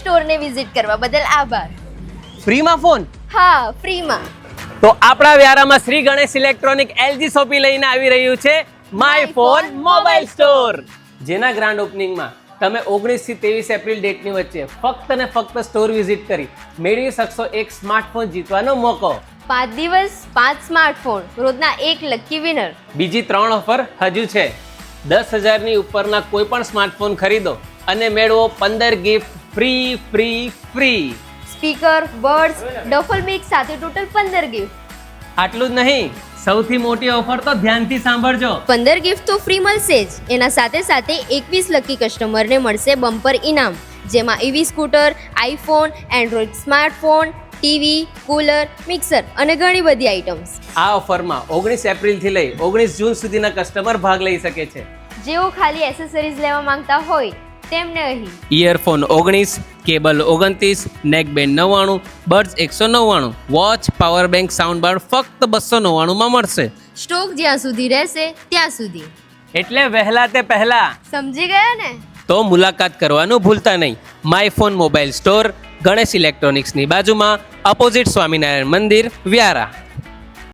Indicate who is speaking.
Speaker 1: સ્ટોરને visit કરવા બદલ આભાર.
Speaker 2: ફ્રીમાં ફોન?
Speaker 1: હા, ફ્રીમાં.
Speaker 2: તો આપણા વ્યારામાં શ્રી ગણેશ ઇલેક્ટ્રોનિક LG શોપી લઈને આવી રહ્યું છે માય ફોન મોબાઈલ સ્ટોર, જેના ગ્રાન્ડ ઓપનિંગમાં તમે 19 થી 23 એપ્રિલ ડેટની વચ્ચે ફક્ત ને ફક્ત સ્ટોર વિઝિટ કરી મેળવી શકશો એક સ્માર્ટફોન જીતવાનો મોકો.
Speaker 1: 5 દિવસ 5 સ્માર્ટફોન, રોજના 1 લકી વિનર.
Speaker 2: બીજી 3 ઓફર હજુ છે. 10,000 ની ઉપરના કોઈ પણ સ્માર્ટફોન ખરીદો અને મેળવો 15 gift free.
Speaker 1: Speaker, birds, duffel bag સાથે ટોટલ 15 ગિફ્ટ.
Speaker 2: આટલું જ નહીં, સૌથી મોટી ઓફર તો ધ્યાનથી સાંભળજો.
Speaker 1: 15 ગિફ્ટ તો ફ્રી મળશે જ. એના સાથે 21 લકી કસ્ટમરને મળશે બમ્પર ઇનામ, જેમાં EV scooter, iPhone, Android smartphone, TV, cooler, mixer અને ઘણી બધી આઇટમ્સ.
Speaker 2: આ ઓફરમાં 19 એપ્રિલથી લઈ 19 જૂન સુધીના કસ્ટમર ભાગ લઈ શકે છે.
Speaker 1: જેઓ ખાલી એસેસરીઝ લેવા માંગતા હોય તેમને અહીં
Speaker 2: earphone 19, cable 29, neckband 99, birds 199, watch, power bank, sound બાર ફક્ત 299 માં મળશે.
Speaker 1: સ્ટોક જ્યાં સુધી રહેશે ત્યાં સુધી.
Speaker 2: એટલે વહેલા તે પહેલા
Speaker 1: સમજી ગયા ને?
Speaker 2: તો મુલાકાત કરવાનું ભૂલતા નહીં. My phone mobile store, Ganesh ઇલેક્ટ્રોનિક્સની બાજુમાં, અપોઝિટ સ્વામિનારાયણ મંદિર, વ્યારા.